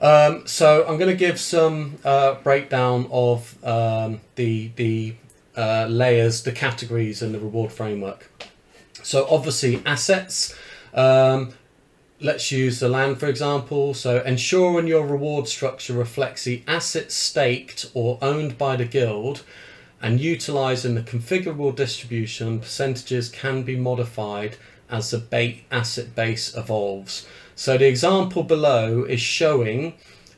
So I'm going to give some breakdown of the layers, the categories in the reward framework. So obviously assets. Let's use the land, for example. So ensuring your reward structure reflects the assets staked or owned by the guild, and utilising the configurable distribution, percentages can be modified as the asset base evolves. So the example below is showing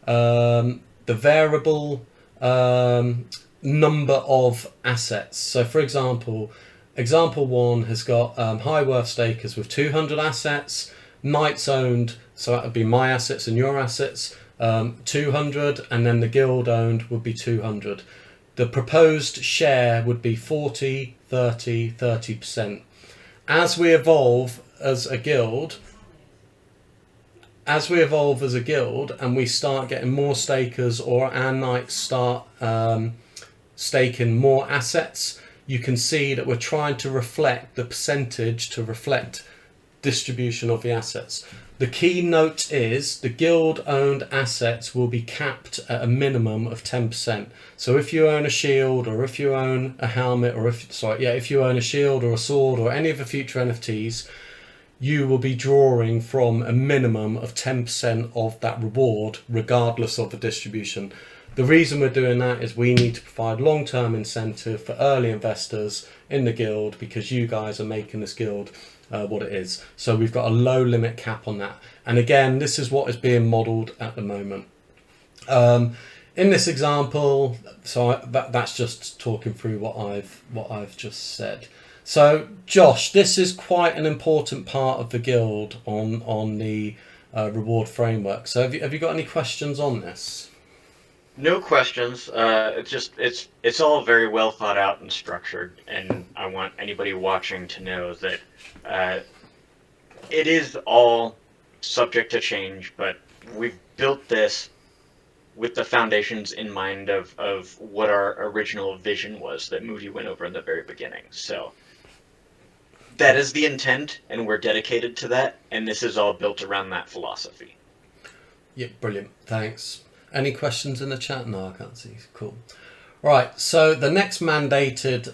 the variable number of assets. So for example, example 1 has got high worth stakers with 200 assets, knights owned, so that would be my assets and your assets, 200, and then the guild owned would be 200. The proposed share would be 40, 30, 30%. As we evolve as a guild, and we start getting more stakers, or our knights start staking more assets, you can see that we're trying to reflect the percentage to reflect distribution of the assets. The key note is the guild owned assets will be capped at a minimum of 10%. So if you own a shield, or if you own a helmet, or if you own a shield or a sword or any of the future NFTs, you will be drawing from a minimum of 10% of that reward, regardless of the distribution. The reason we're doing that is we need to provide long-term incentive for early investors in the guild, because you guys are making this guild what it is. So we've got a low limit cap on that. And again, this is what is being modeled at the moment. In this example, so that's just talking through what I've just said. So Josh, this is quite an important part of the guild on the reward framework. So have you got any questions on this? No questions. It's all very well thought out and structured, and I want anybody watching to know that it is all subject to change, but we've built this with the foundations in mind of what our original vision was that Moody went over in the very beginning. So that is the intent, and we're dedicated to that, and this is all built around that philosophy. Yeah, brilliant. Thanks. Any questions in the chat? No, I can't see. Cool. Right, so the next mandated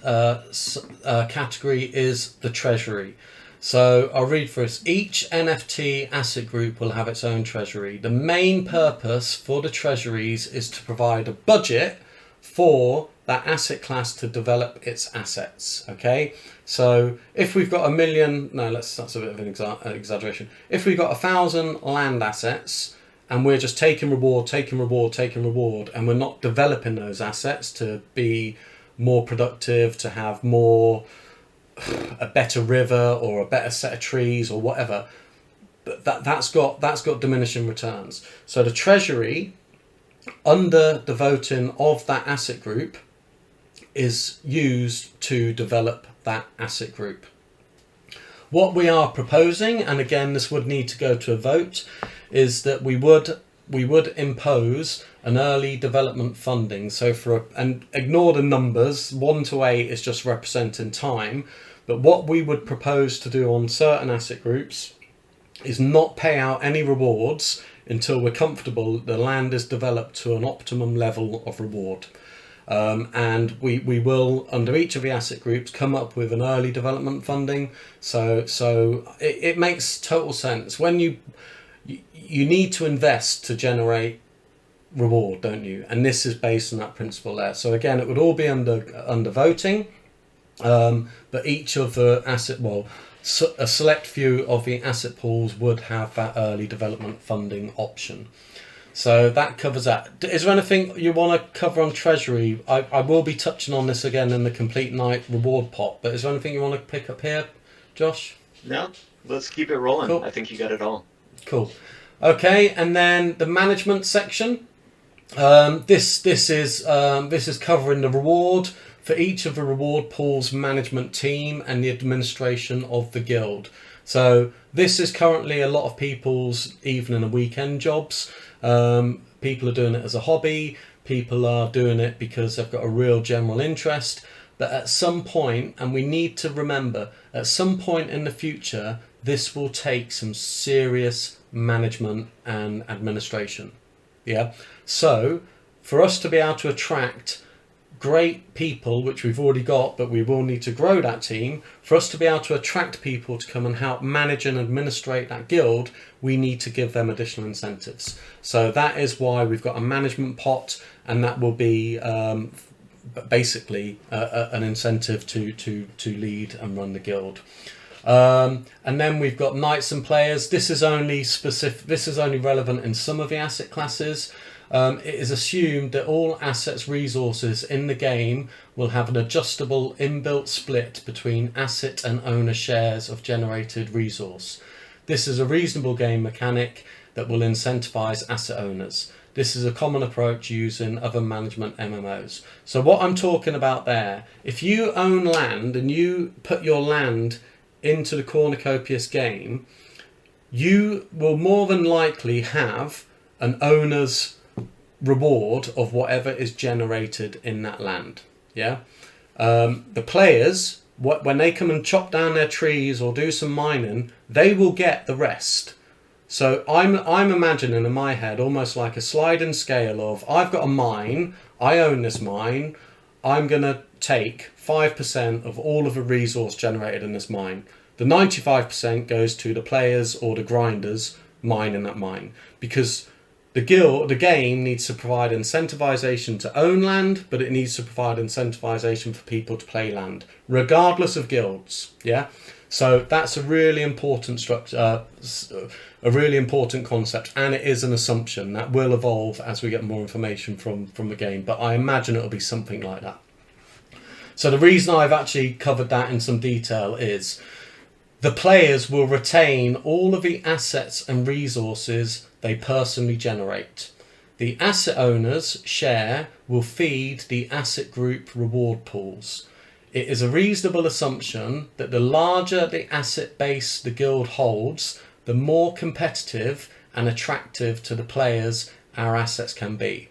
category is the Treasury. So I'll read first. Each NFT asset group will have its own treasury. The main purpose for the treasuries is to provide a budget for that asset class to develop its assets. Okay, so if we've got 1 million, that's a bit of an exaggeration. If we've got 1,000 land assets, and we're just taking reward, and we're not developing those assets to be more productive, to have a better river or a better set of trees or whatever, that's got diminishing returns. So the treasury, under the voting of that asset group, is used to develop that asset group. What we are proposing, and again this would need to go to a vote, is that we would impose an early development funding. So and ignore the numbers, 1 to 8 is just representing time, but what we would propose to do on certain asset groups is not pay out any rewards until we're comfortable that the land is developed to an optimum level of reward. And we will, under each of the asset groups, come up with an early development funding. So it makes total sense. When you need to invest to generate reward, don't you? And this is based on that principle there. So again, it would all be under voting, but each of the a select few of the asset pools would have that early development funding option. So that covers that. Is there anything you want to cover on Treasury? I will be touching on this again in the Complete Night reward pot, but is there anything you want to pick up here, Josh? No, let's keep it rolling. Cool. I think you got it all. Cool. Okay, and then the management section. This is covering the reward for each of the reward pool's management team and the administration of the guild. So this is currently a lot of people's evening and weekend jobs. People are doing it as a hobby. People are doing it because they've got a real general interest. But at some point, and we need to remember, at some point in the future, this will take some serious management and administration. Yeah. So for us to be able to attract great people, which we've already got, but we will need to grow that team, for us to be able to attract people to come and help manage and administrate that guild, we need to give them additional incentives. So that is why we've got a management pot, and that will be basically an incentive to lead and run the guild. And then we've got knights and players. This is only specific. This is only relevant in some of the asset classes. It is assumed that all assets resources in the game will have an adjustable inbuilt split between asset and owner shares of generated resource. This is a reasonable game mechanic that will incentivize asset owners. This is a common approach used in other management MMOs. So what I'm talking about there, if you own land and you put your land into the Cornucopias game, you will more than likely have an owner's reward of whatever is generated in that land. Yeah. The players, when they come and chop down their trees or do some mining, they will get the rest. So I'm imagining in my head almost like a sliding scale of, I've got a mine, I own this mine, I'm going to take 5% of all of the resource generated in this mine. The 95% goes to the players or the grinders mining that mine, because the game needs to provide incentivization to own land, but it needs to provide incentivization for people to play land, regardless of guilds. Yeah, so that's a really important structure, a really important concept, and it is an assumption that will evolve as we get more information from the game. But I imagine it'll be something like that. So the reason I've actually covered that in some detail is the players will retain all of the assets and resources they personally generate. The asset owners' share will feed the asset group reward pools. It is a reasonable assumption that the larger the asset base the guild holds, the more competitive and attractive to the players our assets can be.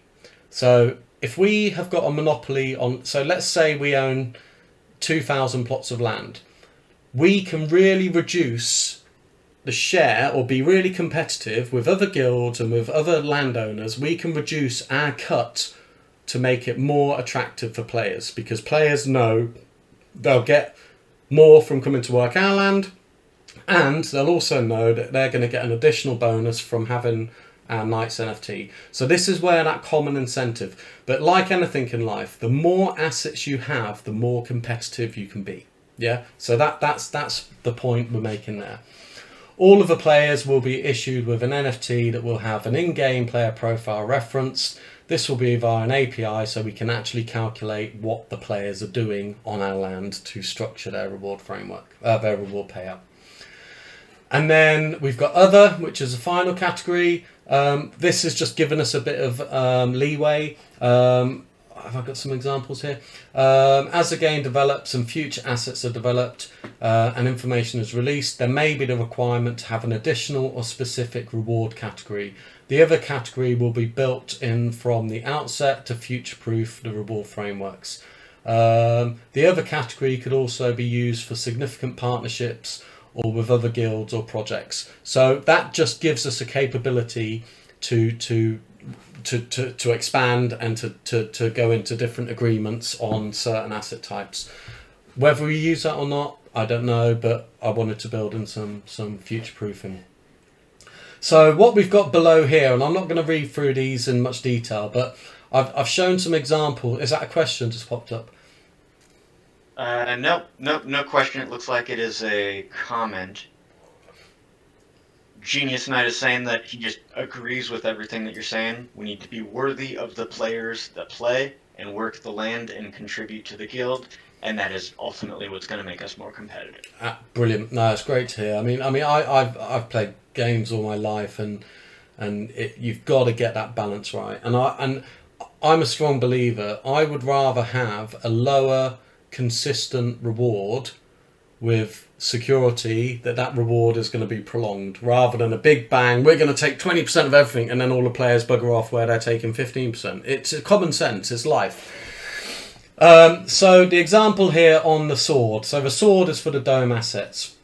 So if we have got a monopoly on, so let's say we own 2,000 plots of land, we can really reduce the share or be really competitive with other guilds and with other landowners. We can reduce our cut to make it more attractive for players, because players know they'll get more from coming to work our land, and they'll also know that they're going to get an additional bonus from having our Knights NFT. So this is where that common incentive. But like anything in life, the more assets you have, the more competitive you can be. Yeah, so that's the point we're making there. All of the players will be issued with an NFT that will have an in-game player profile reference. This will be via an API, so we can actually calculate what the players are doing on our land to structure their reward framework, their reward payout. And then we've got other, which is a final category. This has just given us a bit of leeway. Have I got some examples here? As the game develops and future assets are developed and information is released, there may be the requirement to have an additional or specific reward category. The other category will be built in from the outset to future-proof the reward frameworks. The other category could also be used for significant partnerships or with other guilds or projects. So that just gives us a capability to expand and to go into different agreements on certain asset types. Whether we use that or not, I don't know, but I wanted to build in some future proofing. So what we've got below here, and I'm not going to read through these in much detail, but I've shown some examples. Is that a question just popped up? No question. It looks like it is a comment. Genius Knight is saying that he just agrees with everything that you're saying. We need to be worthy of the players that play and work the land and contribute to the guild, and that is ultimately what's going to make us more competitive. Brilliant. No, it's great to hear. I mean, I've played games all my life, and you've got to get that balance right. And I'm a strong believer. I would rather have a lower, consistent reward with security that reward is going to be prolonged, rather than a big bang, we're going to take 20% of everything and then all the players bugger off where they're taking 15%. It's common sense, it's life. So the example here on the sword. So the sword is for the dome assets.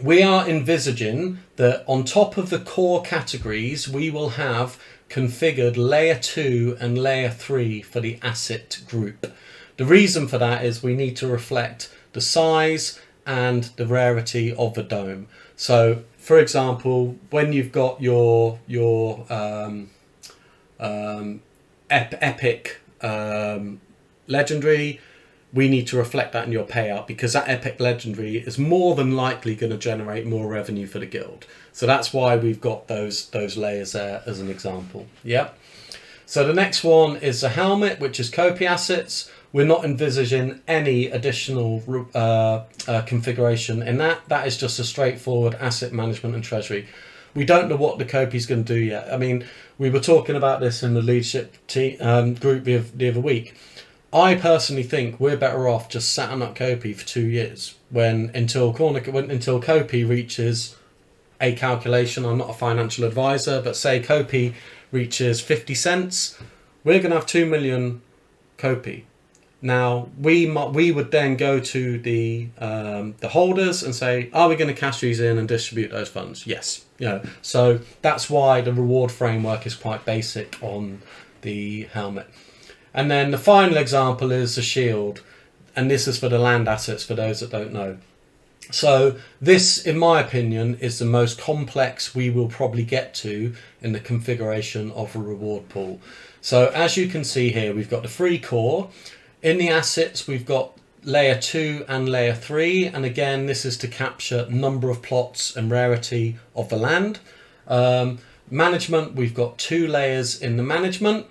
We are envisaging that on top of the core categories, we will have configured layer 2 and layer 3 for the asset group. The reason for that is we need to reflect the size and the rarity of the dome. So, for example, when you've got your epic legendary, we need to reflect that in your payout, because that epic legendary is more than likely going to generate more revenue for the guild. So that's why we've got those layers there as an example. Yep. So the next one is the helmet, which is KoC assets. We're not envisaging any additional configuration in that. That is just a straightforward asset management and treasury. We don't know what the KoC is going to do yet. I mean, we were talking about this in the leadership group the other week. I personally think we're better off just setting up KoC for 2 years until KoC reaches a calculation. I'm not a financial advisor, but say KoC reaches 50 cents, we're going to have 2 million KoC. Now we would then go to the holders and say, are we going to cash these in and distribute those funds? Yes. So that's why the reward framework is quite basic on the helmet. And then the final example is the shield, and this is for the land assets for those that don't know. So this, in my opinion, is the most complex we will probably get to in the configuration of a reward pool. So as you can see here, we've got the free core. In the assets, we've got layer 2 and layer 3, and again, this is to capture number of plots and rarity of the land. Management, we've got 2 layers in the management.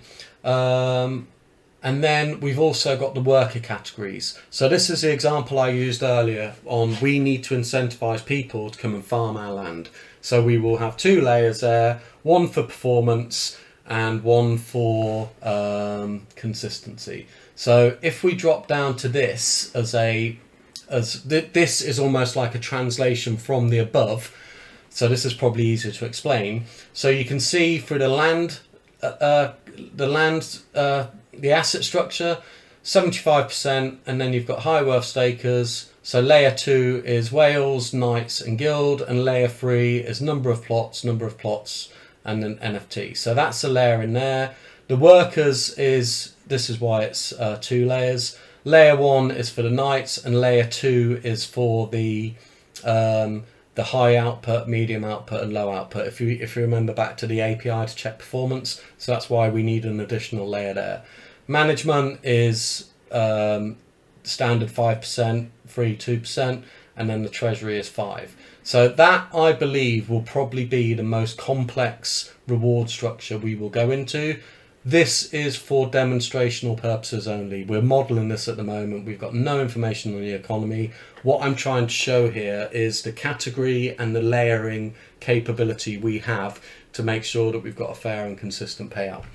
And then we've also got the worker categories. So this is the example I used earlier on, we need to incentivize people to come and farm our land. So we will have 2 layers there, one for performance and one for consistency. So if we drop down to this this is almost like a translation from the above. So this is probably easier to explain. So you can see for the the asset structure, 75%, and then you've got high worth stakers. So layer 2 is Wales, Knights and Guild, and layer 3 is number of plots, and then NFT. So that's a layer in there. The workers this is why it's 2 layers. Layer 1 is for the Knights, and layer 2 is for the high output, medium output, and low output. If you remember back to the API to check performance, so that's why we need an additional layer there. Management is standard 5%, free 2%, and then the treasury is 5%. So that, I believe, will probably be the most complex reward structure we will go into. This is for demonstrational purposes only. We're modeling this at the moment. We've got no information on the economy. What I'm trying to show here is the category and the layering capability we have to make sure that we've got a fair and consistent payout.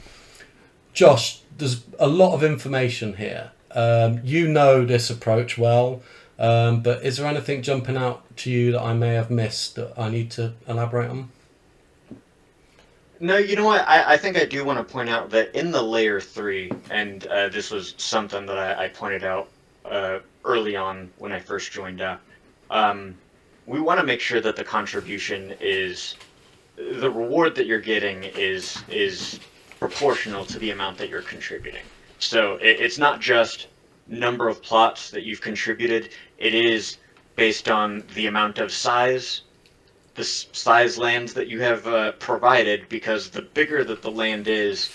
Josh, there's a lot of information here. You know this approach well, but is there anything jumping out to you that I may have missed that I need to elaborate on? No, you know what? I think I do want to point out that in the layer 3, and this was something that I pointed out early on when I first joined up, we want to make sure that the contribution is, the reward that you're getting is proportional to the amount that you're contributing. So it's not just number of plots that you've contributed, it is based on the amount of size, the size lands that you have provided, because the bigger that the land is,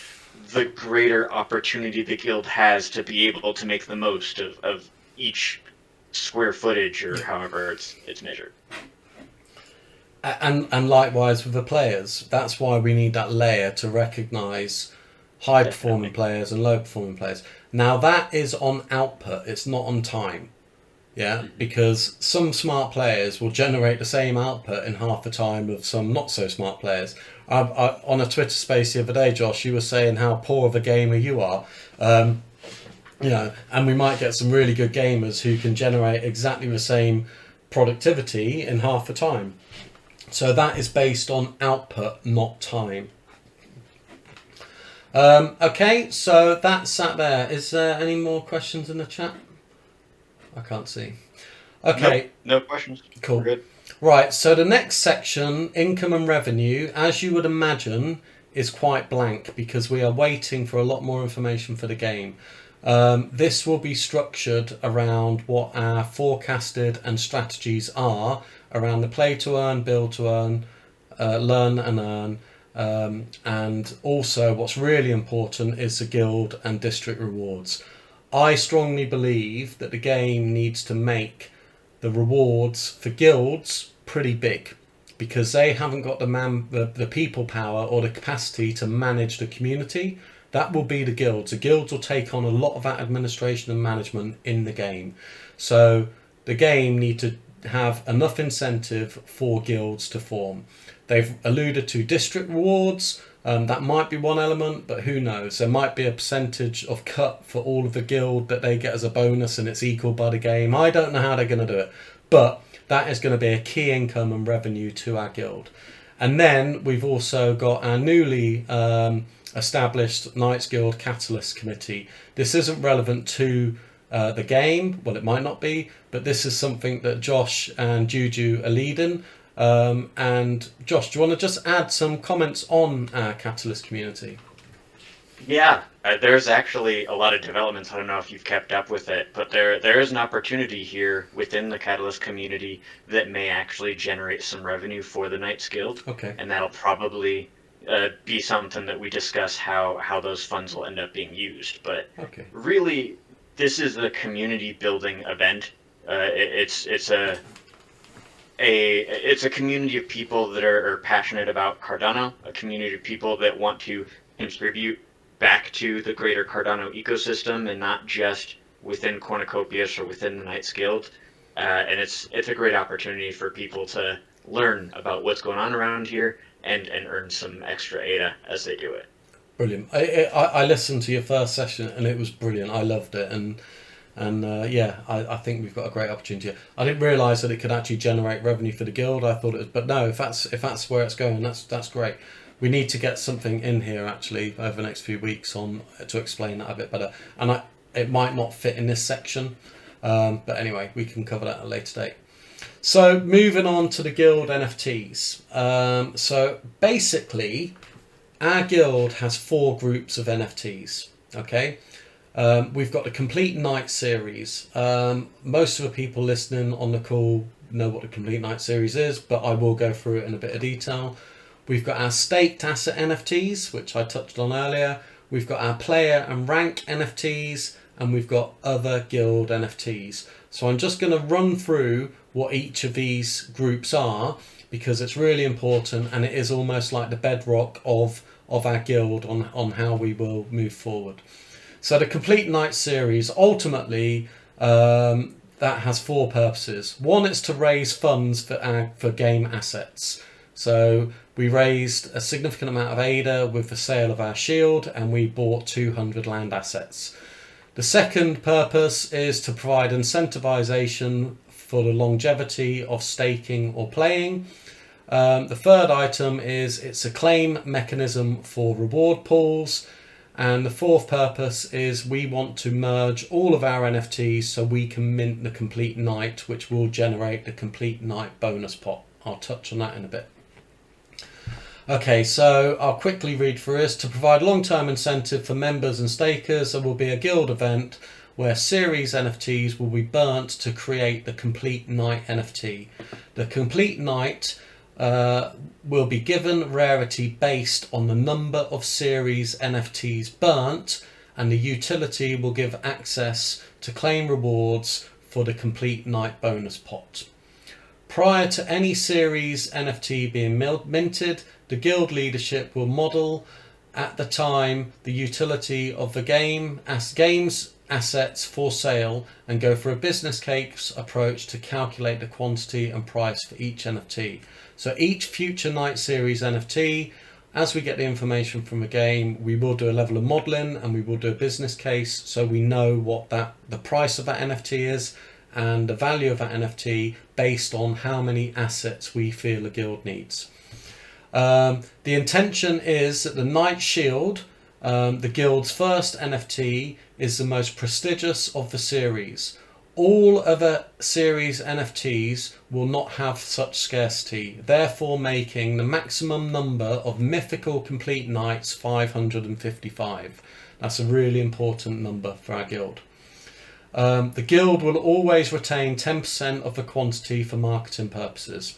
the greater opportunity the guild has to be able to make the most of each square footage, or however it's measured. And likewise with the players. That's why we need that layer to recognise high performing players and low performing players. Now that is on output, it's not on time. Yeah, because some smart players will generate the same output in half the time of some not so smart players. On a Twitter space the other day, Josh, you were saying how poor of a gamer you are. And we might get some really good gamers who can generate exactly the same productivity in half the time. So that is based on output, not time. Okay, so that's sat there. Is there any more questions in the chat? I can't see. Okay. No questions. Cool. We're good. Right, so the next section, income and revenue, as you would imagine, is quite blank because we are waiting for a lot more information for the game. This will be structured around what our forecasted and strategies are around the play to earn, build to earn, learn and earn. And also what's really important is the guild and district rewards. I strongly believe that the game needs to make the rewards for guilds pretty big, because they haven't got the people power or the capacity to manage the community. That will be the guilds. The guilds will take on a lot of that administration and management in the game. So the game need to have enough incentive for guilds to form. They've alluded to district rewards. That might be one element, but who knows? There might be a percentage of cut for all of the guild that they get as a bonus, and it's equal by the game. I don't know how they're going to do it, but that is going to be a key income and revenue to our guild. And then we've also got our newly established Knights Guild Catalyst Committee. This isn't relevant to the game. Well, it might not be, but this is something that Josh and Juju are leading. And Josh, do you want to just add some comments on our Catalyst community? Yeah, there's actually a lot of developments. I don't know if you've kept up with it, but there is an opportunity here within the Catalyst community that may actually generate some revenue for the Knights Guild. Okay. And that'll probably be something that we discuss how those funds will end up being used. But really, this is a community building event. It's a community of people that are passionate about Cardano, a community of people that want to contribute back to the greater Cardano ecosystem and not just within Cornucopias or within the Knights Guild. And it's a great opportunity for people to learn about what's going on around here and earn some extra ADA as they do it. Brilliant. I listened to your first session and it was brilliant. I loved it. And I think we've got a great opportunity here. I didn't realise that it could actually generate revenue for the guild. I thought it was, but no, if that's where it's going, that's great. We need to get something in here actually over the next few weeks to explain that a bit better. And it might not fit in this section, but anyway, we can cover that at a later date. So moving on to the guild NFTs. So basically, our guild has 4 groups of NFTs. Okay. We've got the Complete Night series. Most of the people listening on the call know what the Complete Night series is, but I will go through it in a bit of detail. We've got our Staked Asset NFTs, which I touched on earlier. We've got our Player and Rank NFTs, and we've got other guild NFTs. So I'm just going to run through what each of these groups are, because it's really important, and it is almost like the bedrock of our guild on how we will move forward. So the Complete Night series, ultimately, that has 4 purposes. One is to raise funds for game assets. So we raised a significant amount of ADA with the sale of our shield, and we bought 200 land assets. The second purpose is to provide incentivization for the longevity of staking or playing. The third item is it's a claim mechanism for reward pools. And the fourth purpose is we want to merge all of our NFTs so we can mint the Complete Night, which will generate the Complete Night bonus pot. I'll touch on that in a bit. Okay, so I'll quickly read through this. To provide long-term incentive for members and stakers, there will be a guild event where series NFTs will be burnt to create the Complete Night NFT. The Complete Night will be given rarity based on the number of series NFTs burnt, and the utility will give access to claim rewards for the Complete Night bonus pot. Prior to any series NFT being minted, the guild leadership will model at the time the utility of the game's assets for sale and go for a business case approach to calculate the quantity and price for each NFT. So each future Night Series NFT, as we get the information from the game, we will do a level of modelling and we will do a business case so we know what the price of that NFT is and the value of that NFT based on how many assets we feel a guild needs. The intention is that the Knight Shield, the guild's first NFT, is the most prestigious of the series. All other series NFTs will not have such scarcity, therefore making the maximum number of mythical complete knights 555. That's a really important number for our guild. The guild will always retain 10% of the quantity for marketing purposes.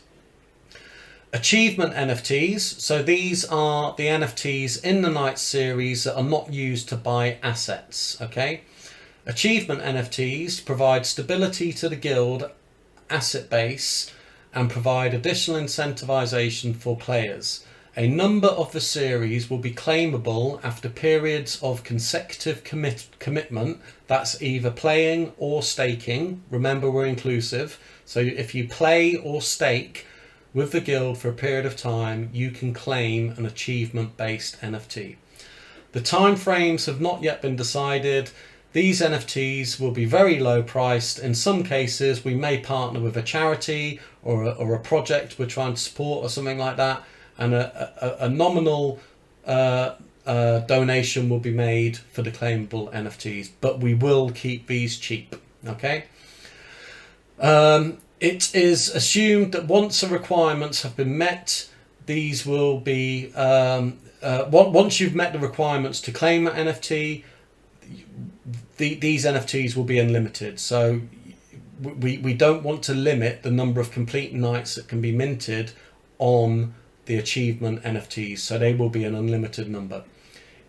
Achievement NFTs, so these are the NFTs in the Knights series that are not used to buy assets, okay? Achievement NFTs provide stability to the guild asset base and provide additional incentivization for players. A number of the series will be claimable after periods of consecutive commitment. That's either playing or staking. Remember, we're inclusive. So if you play or stake with the guild for a period of time, you can claim an achievement-based NFT. The time frames have not yet been decided. These NFTs will be very low priced. In some cases, we may partner with a charity or a project we're trying to support or something like that, and a nominal donation will be made for the claimable NFTs, but we will keep these cheap, okay? It is assumed that once the requirements have been met, these will be, once you've met the requirements to claim an NFT, these NFTs will be unlimited. So we don't want to limit the number of complete knights that can be minted on the achievement NFTs, so they will be an unlimited number.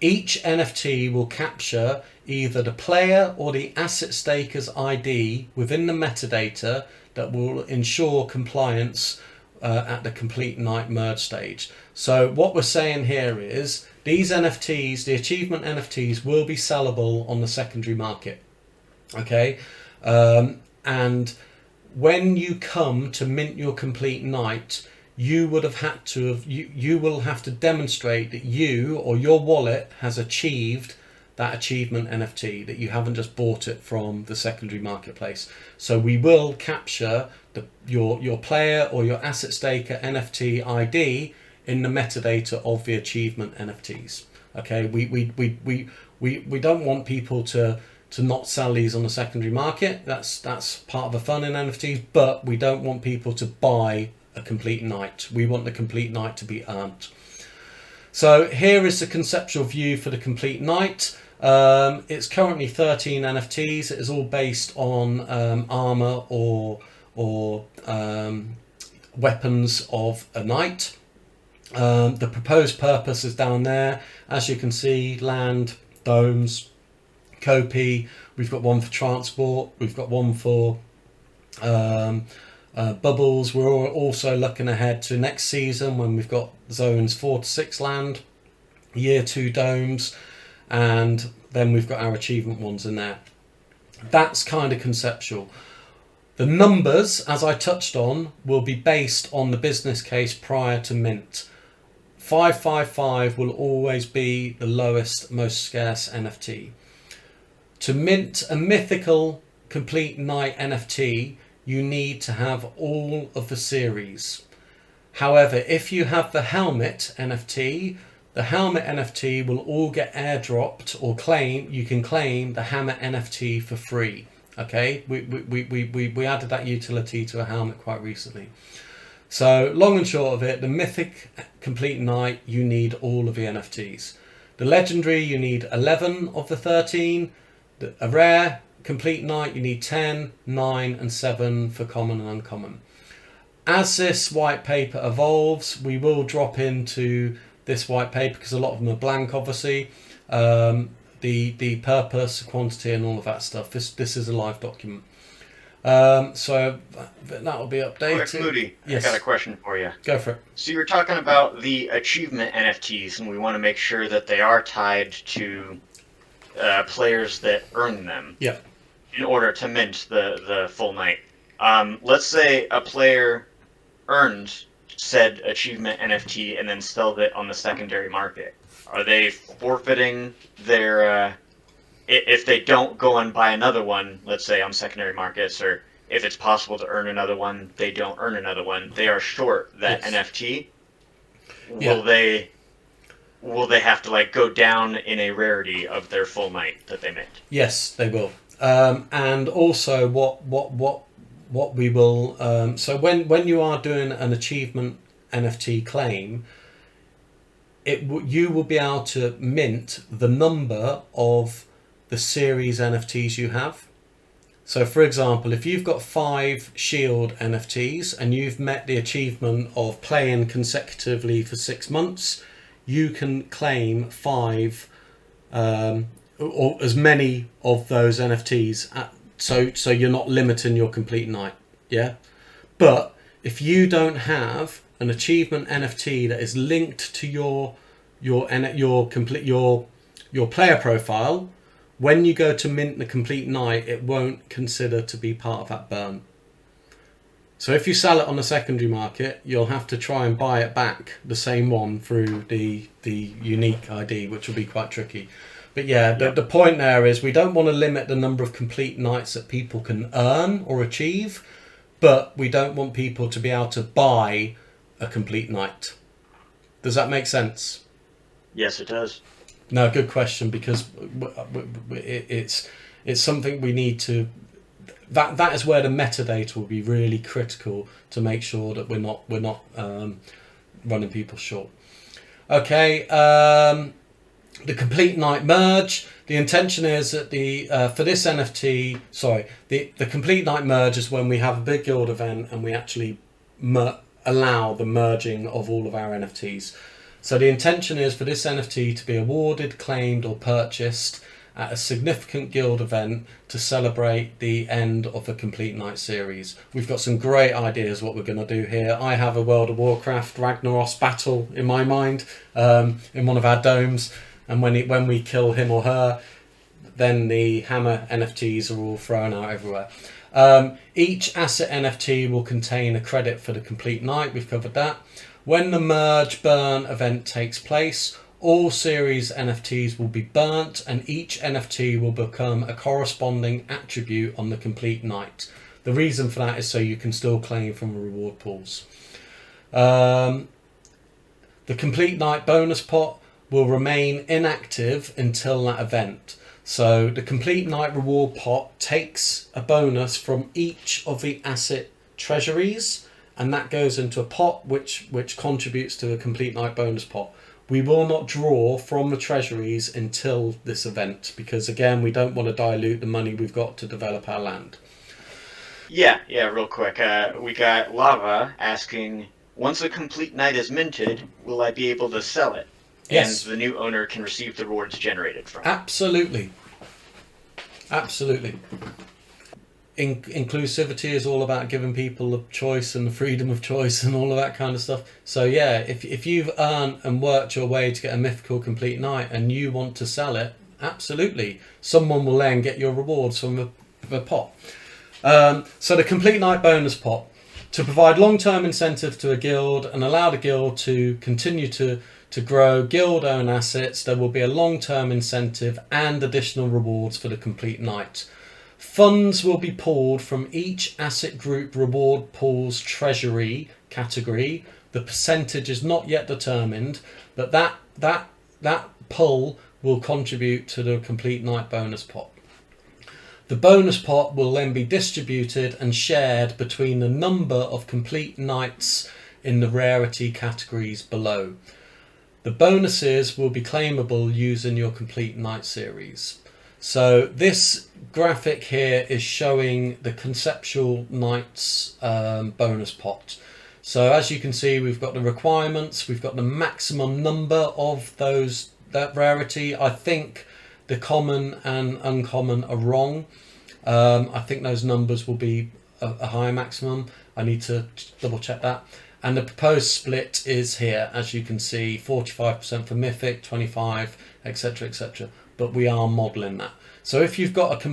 Each NFT will capture either the player or the asset staker's ID within the metadata that will ensure compliance at the complete knight merge stage. So what we're saying here is these NFTs, the achievement NFTs, will be sellable on the secondary market, okay? And when you come to mint your complete knight, you would have had to have, you will have to demonstrate that you or your wallet has achieved that achievement NFT, that you haven't just bought it from the secondary marketplace. So we will capture your player or your asset staker NFT ID in the metadata of the achievement NFTs. Okay, we don't want people to not sell these on the secondary market. That's part of the fun in NFTs, but we don't want people to buy a complete knight. We want the complete knight to be earned. So here is the conceptual view for the complete knight. It's currently 13 NFTs. It is all based on armor or weapons of a knight. The proposed purpose is down there. As you can see, land, domes, KoC. We've got one for transport. We've got one for bubbles. We're also looking ahead to next season when we've got zones 4 to 6 land, year 2 domes, and then we've got our achievement ones in there. That's kind of conceptual. The numbers, as I touched on, will be based on the business case prior to mint. 555 will always be the lowest, most scarce NFT. To mint a mythical complete knight NFT, you need to have all of the series. However, if you have the helmet NFT, the helmet NFT will all get airdropped or you can claim the hammer NFT for free. Okay, we added that utility to a helmet quite recently. So long and short of it, the mythic complete knight, you need all of the NFTs. The legendary, you need 11 of the 13. A rare complete knight, you need 10, 9 and 7 for common and uncommon. As this white paper evolves, we will drop into this white paper because a lot of them are blank, obviously. The purpose, quantity and all of that stuff. This is a live document. So that will be updated. Quick, Moody, yes. I got a question for you. Go for it. So you were talking about the achievement NFTs, and we want to make sure that they are tied to players that earn them. Yeah. In order to mint the full knight. Let's say a player earned said achievement NFT and then sold it on the secondary market. Are they forfeiting their... if they don't go and buy another one, let's say on secondary markets, or if it's possible to earn another one, they don't earn another one, they are short that yes. NFT, will they have to like go down in a rarity of their full knight that they mint? Yes, they will. And also what we will, so when you are doing an achievement NFT claim, you will be able to mint the number of the series NFTs you have. So for example, if you've got 5 Shield NFTs and you've met the achievement of playing consecutively for 6 months, you can claim 5 or as many of those NFTs. So you're not limiting your complete night. Yeah. But if you don't have an achievement NFT that is linked to your player profile, when you go to mint the complete night, it won't consider to be part of that burn. So if you sell it on the secondary market, you'll have to try and buy it back, the same one, through the unique ID, which will be quite tricky. But yeah, the point there is we don't want to limit the number of complete nights that people can earn or achieve, but we don't want people to be able to buy a complete night. Does that make sense? Yes, it does. No, good question, because it's something we need to. That is where the metadata will be really critical to make sure that we're not running people short. Okay, the complete night merge. The intention is that for this NFT, the complete night merge is when we have a big guild event and we actually allow the merging of all of our NFTs. So the intention is for this NFT to be awarded, claimed or purchased at a significant guild event to celebrate the end of the Complete Night series. We've got some great ideas what we're going to do here. I have a World of Warcraft Ragnaros battle in my mind in one of our domes, and when we kill him or her, then the hammer NFTs are all thrown out everywhere. Each asset NFT will contain a credit for the Complete Night. We've covered that. When the merge burn event takes place, all series NFTs will be burnt and each NFT will become a corresponding attribute on the Complete Night. The reason for that is so you can still claim from reward pools. The Complete Night bonus pot will remain inactive until that event. So the Complete Night reward pot takes a bonus from each of the asset treasuries, and that goes into a pot which contributes to a Complete Night bonus pot. We will not draw from the treasuries until this event, because again, we don't want to dilute the money we've got to develop our land. Yeah, real quick. We got Lava asking, once a Complete Night is minted, will I be able to sell it? Yes. And the new owner can receive the rewards generated from it. Absolutely. Inclusivity is all about giving people the choice and the freedom of choice and all of that kind of stuff. So yeah, if you've earned and worked your way to get a mythical Complete Night and you want to sell it, absolutely, someone will then get your rewards from the pot. So the Complete Night bonus pot, to provide long-term incentive to a guild and allow the guild to continue to grow guild-owned assets, there will be a long-term incentive and additional rewards for the Complete Night. Funds will be pulled from each asset group reward pool's treasury category. The percentage is not yet determined, but that pull will contribute to the Complete Night bonus pot. The bonus pot will then be distributed and shared between the number of Complete Nights in the rarity categories below. The bonuses will be claimable using your Complete Night series. So this graphic here is showing the conceptual nights bonus pot. So as you can see, we've got the requirements, we've got the maximum number of that rarity. I think the common and uncommon are wrong. I think those numbers will be a higher maximum. I need to double check that. And the proposed split is here, as you can see, 45% for Mythic, 25, etc., etc. But we are modelling that. So if you've got a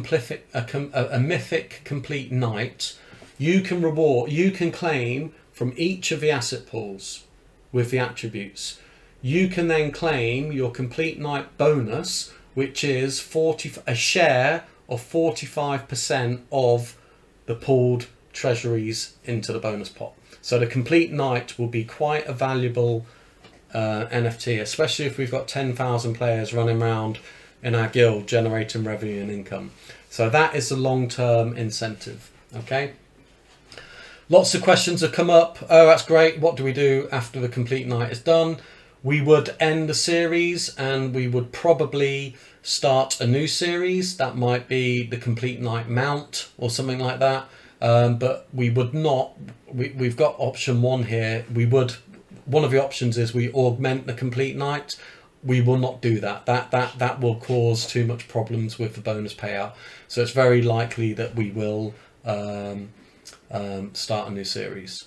Mythic Complete Night, you can claim from each of the asset pools with the attributes. You can then claim your Complete Night bonus, which is a share of 45% of the pooled treasuries into the bonus pot. So the Complete Night will be quite a valuable NFT, especially if we've got 10,000 players running around in our guild, generating revenue and income. So that is the long-term incentive. Okay. Lots of questions have come up. Oh, that's great. What do we do after the complete night is done? We would end the series and we would probably start a new series. That might be the complete night mount or something like that. But we would not, we've got option 1 here. One of the options is we augment the complete night. We will not do that. That will cause too much problems with the bonus payout. So it's very likely that we will start a new series.